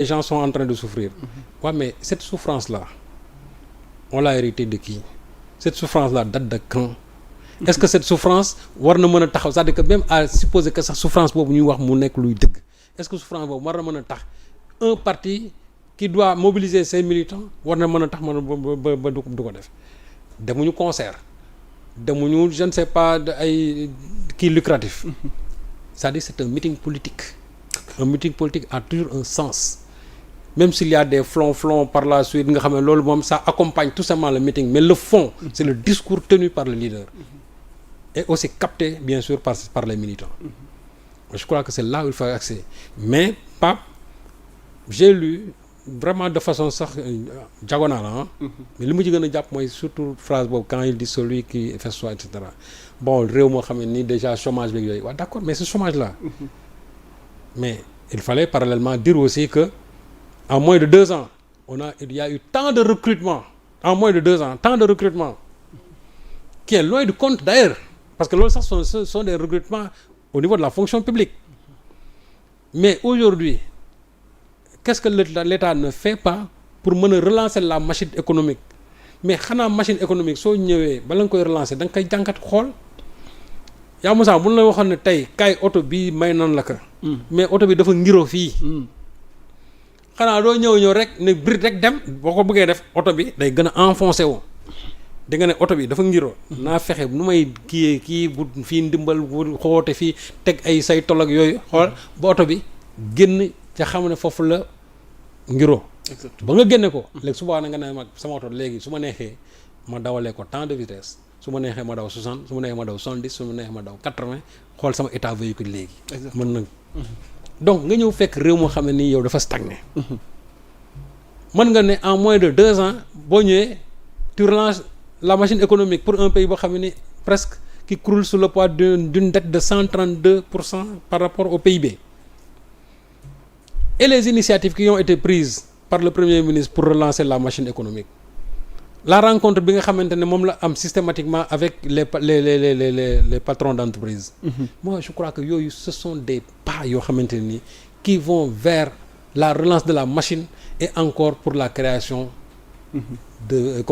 les gens sont en train de souffrir. Ouais, mais cette souffrance-là, on l'a hérité de qui? Cette souffrance-là date de quand? Est-ce que cette souffrance war na mën a taxaw, c'est-à-dire que même à supposer que sax souffrance boobu ñuy wax mu nekk luy dëgg, est-ce que souffrance boobu war na mën a tax un parti qui doit mobiliser ses militants war na mën a tax ba du ko def? demuñu concert, demuñu je ne sais pas ay kii lucratif. C'est-à-dire c'est un meeting politique. Un meeting politique a toujours un sens. Même s'il y a des flonflons par la suite nga xam ne loolu moom ça accompagne tout simplement le meeting, mais le fond c'est le discours tenu par le leader et aussi capté bien sûr par les militants. Je crois que c'est là où il faut accéder. Mais Pape, j'ai lu vraiment de façon sax diagonale mais li mu ci gën a jàpp mooy surtout phrase boobu quand il dit celui qui fait soi et cetera. Bon réew moo xam ne nii déjà chômage beeg yooyu waaw d'accord, mais ce chômage là mais il fallait parallèlement dire aussi que en moins de 2 ans il y a eu tant de recrutement en moins de 2 ans, tant de recrutement qui est loin du compte d'ailleurs, parce que loolu sax ce sont des recrutements au niveau de la fonction publique. Mais aujourd'hui qu'est-ce que l'État ne fait pas pour mën a relancer la machine économique? Mais xanaa machine économique soo ñëwee bala nga koy relancer da nga koy jàngat xool. yaa Moussa bu la waxoon ne tey kaay oto bi may nan la ko mais oto bi dafa ngiro fii xanaa doo ñëw rek ne brit rek dem. boo ko bëggee def oto bi day gën a enfoncé wu di nga ne oto bi dafa ngiro naa fexe nu may kii bu fii ndimbal bu xoote fii teg ay say tol ak yooyu xool ba oto bi génn ca xam ne foofu la ngiro. Exactement. Ba nga génne ko léegi suba na nga ne mag sama oto léegi su ma neexee ma dawalee ko temps de vitesse, su ma neexee ma daw 60, su ma neexee ma daw 70, su ma neexee ma daw 80 xool sama état véhicule léegi. mën na donc nga ñëw fekk réew moo xam ne nii yow dafa stagné. mën nga ne en moins de 2 ans boo ñëwee tu relances la machine économique pour un pays boo xam ne ni presque qui croule sous le poids d'une dette de 132% par rapport au PIB. Et les initiatives qui ont été prises par le Premier ministre pour relancer la machine économique. La rencontre bi nga xamante ne moom la am systématiquement avec les patrons d'entreprise. Moi je crois que yooyu ce sont des pas yoo xamante ne nii qui vont vers la relance de la machine et encore pour la création de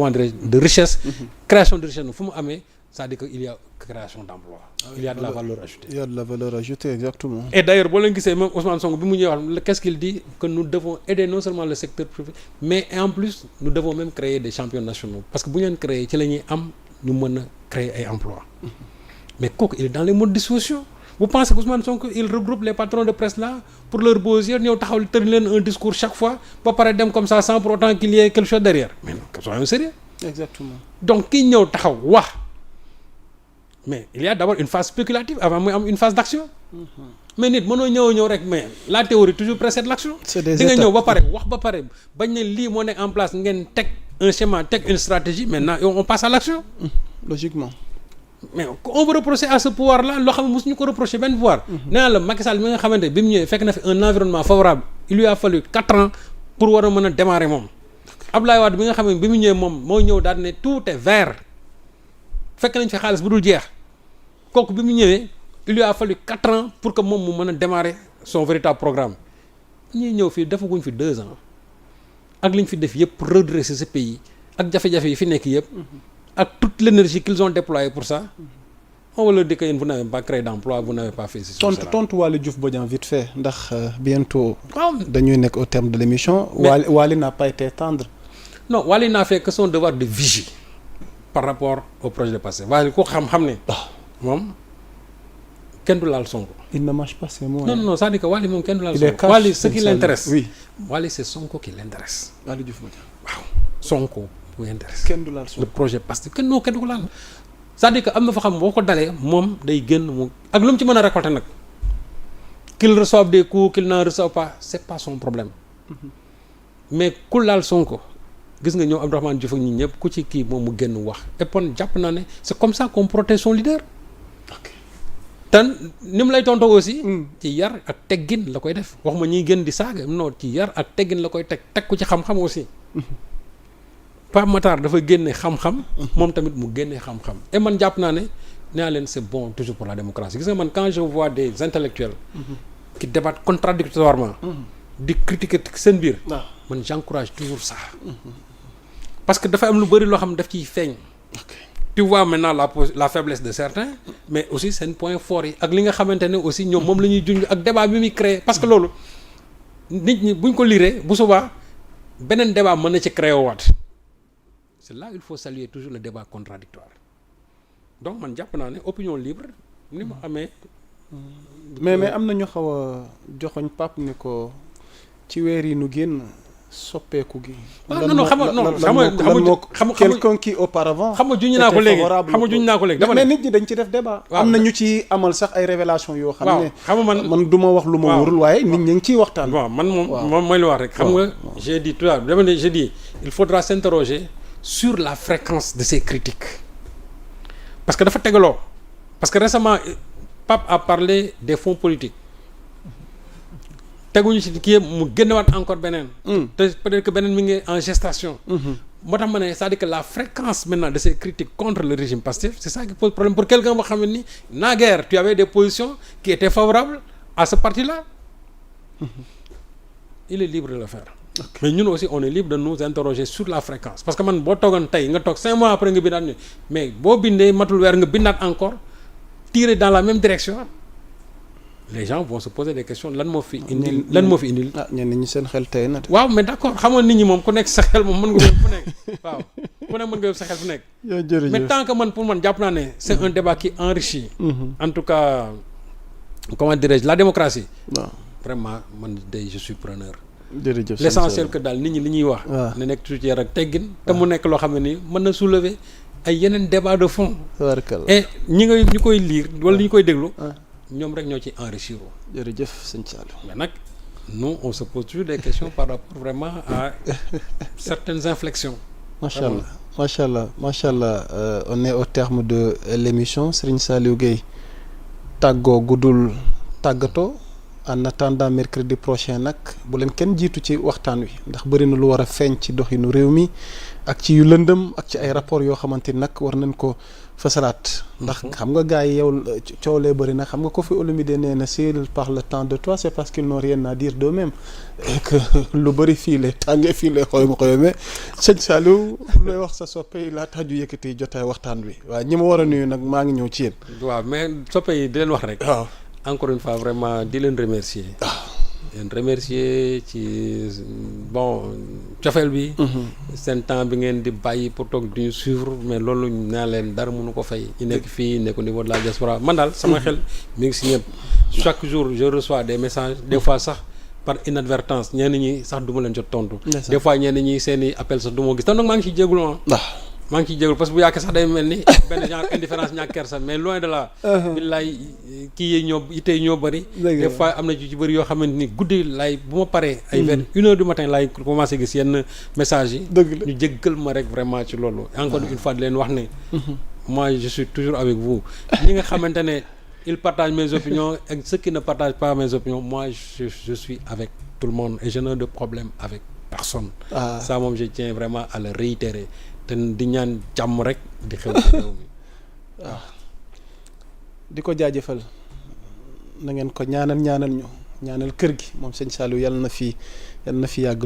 de richesse. Création de richesse fu mu amee c'est-à-dire que il y a création d'emploi. Il y a de la valeur ajoutée. Il y a de la valeur ajoutée, exactement. Et d'ailleurs boo leen gisee même Ousmane Sonko bi mu ñëwaat qu'est-ce qu'il dit? Que nous devons aider non seulement le secteur privé mais en plus nous devons même créer des champions nationaux parce que bu ñu leen créer ci la ñuy am ñu mën a créer ay emplois. Mais kooku il est dans les modes de dissolution. Vous pensez que Ousmane Sonko il regroupe les patrons de presse là pour leur beaux yeux ñëw taxaw tëri leen un discours chaque fois ba pare dem comme ça sans pour autant qu'il y ait quelque chose derrière? Mais non, soyons sérieux. Exactement. Donc ki ñëw taxaw wax. Mais il y a d'abord une phase spéculative avant muy am une phase d'action. Mais nit mënoo ñëw rek mais la théorie toujours précède l'action. C'est des étapes. Di nga ñëw ba pare wax ba pare bañ ne lii moo nekk en place ngeen teg un schéma teg une stratégie maintenant on passe à l'action. Logiquement. Mais on veut reprocher à ce pouvoir là loo xam ne mosuñu ko reprocher benn pouvoir. Nee naa la Macky Sall mi nga xamante bi mu ñëwee fekk na fi un environnement favorable il lui a fallu 4 ans pour war a mën a démarrer moom. Abdoulaye Wade bi nga xam ne bi mu ñëwee moom moo ñëw daal ne tout est vert fekk nañ fi xaalis bu dul jeex. kooku bi mu ñëwee il lui a fallu 4 ans pour que moom mu mën a démarrer son véritable programme ñuy ñëw fii defaguñ fi 2 ans ak li ñu fi def yëpp pour redresser ce pays ak jafe-jafe yi fi nekk yëpp ak toute l'énergie qu'ils ont déployée pour ça on va leur dire que yéen vous n'avez pas créé d'emploi vous n'avez pas fait ceci. tontu Waly Diouf Bodian vite fait ndax bientôt. dañuy nekk au terme de l'émission. Waly n'a pas été tendre. Non, Waly n'a fait que son devoir de vigie par rapport au projet de Pastef. Waly ko xam-xam ne. moom kenn du laal Sonko. Il ne mâche pas ses mots. Non, ça dit que Waly moom kenn du laal Sonko. Waly ce qui l'intéresse. Oui. Waly c'est Sonko qui l'intéresse. Waly Diouf Bodian. waaw Sonko bu intéresse. kenn du laal Sonko. Le projet Pastef kenn du ko laal. c'est-à-dire que am na fa xam boo ko dalee moom day génn mu ak lu mu ci mën a récolter nag. qu'il reçoive des coups qu'il n'en reçoive pas c'est pas son problème. mais ku laal Sonko gis nga ñoom Abdourahmane Diouf ak ñi ñëpp ku ci kii moom mu génn wax et puis jàpp naa ne c'est comme ça qu'on protège son leader. tan ni mu lay tontoo aussi. ci yar ak teggin la koy def wax ma ñiy gën di saaga non ci yar ak teggin la koy teg ko ci xam-xam aussi. Pape Matar dafa génne xam-xam. moom tamit mu génne xam-xam. et man jàpp naa ne nee leen c'est bon toujours pour la démocratie gis nga man quand je vois des intellectuels qui débattent contradictoirement di critiquer seen biir. man j'encourage toujours ça. parce que dafa am lu bëri loo xam ne daf ciy feeñ. tu vois maintenant la faiblesse de certains mais aussi seen point fort yi ak li nga xamante ne aussi ñoom moom la ñuy junj ak débat bi muy créer parce que loolu nit ñi buñ ko liree bu subaa beneen débat mën na ci créer waat c'est là il faut saluer toujours le débat contradictoire donc man jàpp naa ne opinion libre ni mu amee. mais am na ñu xaw a joxoñ Pape ni ko ci weer yi nu génn soppeeku gi. non xam nga quelqu'un qui auparavant. xam nga juñ naa ko léegi dama ne mais nit ñi dañ ci def débat. am na ñu ci amal sax ay révélation yoo xam ne. xam nga man du ma wax lu ma wóorul waaye nit ñi ngi ciy waxtaan. bon man moom mooy lu wax rek. xam nga j'ai dit tout à l'heure dama ne j'ai dit il faudra s'interroger sur la fréquence de ces critiques parce que dafa tegaloo parce que récemment Pape a parlé des fonds politiques. teguñu ci kii mu génnewaat encore beneen. te peut-être que beneen mi ngi en gestation. moo tax ma ne c'est-à-dire que la fréquence maintenant de ces critiques contre le régime Pastef c'est ça qui pose problème pour quelqu'un boo xam ne ni naguère tu avais des positions qui étaient favorables à ce parti-là. il est libre de le faire. mais ñun aussi on est libre de nous interroger sur la fréquence parce que man boo toogoon tey nga toog 5 mois après nga bindaat ñu mais boo bindee matul weer nga bindaat encore tirer dans la même direction. les gens vont se poser des questions lan moo fi indi ñenn ñi seen xel tey na. waaw mais d'accord xamoon nit ñi moom ku nekk sa xel moom mën nga yóbbu fu nekk waaw ku nekk mën nga yóbbu sa xel fu nekk. jërëjëf mais tant que man pour man jàpp naa ne c'est un débat qui enrichit. en tout cas comment dirais-je la démocratie. waaw vraiment man de je suis preneur. jërëjëf l'essentiel que daal nit ñi li ñuy wax. ne nekk toujours ci yar ak teggin. te mu nekk loo xam ne nii mën na soulever ay yeneen débat de fond. et ñu koy lire wala ñu koy déglu. ñoom rek ñoo ci enrichir. jërëjëf sëñ Saliou. mais nag nous on se pose toujours des questions par rapport vraiment à certaines inflexions. macha allah on est au terme de l'émission Serigne Saliou Gueye tàggoo guddul tàggatoo en attendant mercredi prochain nag bu leen kenn jiitu ci waxtaan wi ndax bëri na lu war a feeñ ci doxinu réew mi ak ci yu lëndëm ak ci ay rapport yoo xamante ni nag war nañ ko fasalaat ndax xam nga gars yi yow coow lee bëri na xam nga ko fi Olomidé nee na s'ils parlent tant de toi c'est parce qu'ils n'ont rien à dire d'eux-mêmes et que lu bëri fii lay tàngee fii lay xoyome sëñ Saliou looy wax sa soppe yi laa tax ju yëkkati jotaay waxtaan wi waaw ñi ma war a nuyu nag maa ngi ñëw ci yéen. waaw mais soppe yi di leen wax rek. waaw encore une fois vraiment di leen remercier. leen remercier ci cofeel bi. seen temps bi ngeen di bàyyi pour toog di ñu suivre mais loolu naa leen dara mënu ko fay. ñu nekk fii nekk au niveau de la diaspora man daal sama xel mi ngi si ñëpp. chaque jour je reçois des messages des fois sax par inadvertance ñenn ñi sax du ma leen jot tontu. des fois ñenn ñi seen i appel sax du ma gis te nag maa ngi ciy jégalu maa ngi ciy jégalu parce que bu yàggee sax day mel ni benn genre indifférence ñàkk kersa mais loin de là. billaay kii yi ñoo bëri. des fois am na ci bëri yoo xamante ni guddi laay bu ma paree. ay vers 1h du matin laay commencé gis yenn messages yi. ñu jéggal ma rek vraiment ci loolu. encore une fois di leen wax ne. moi je suis toujours avec vous. ñi nga xamante ne ils partagent mes opinions et ceux qui ne partagent pas mes opinions moi je suis avec tout le monde et je n'ai de problème avec personne. ça moom je tiens vraiment à le réitérer. te di ñaan jàmm rek di xew ci réew mi waaw di ko jaajëfal na ngeen ko ñaanal ñu ñaanal kër gi moom sëñ Saliou yàlla na fi yàgg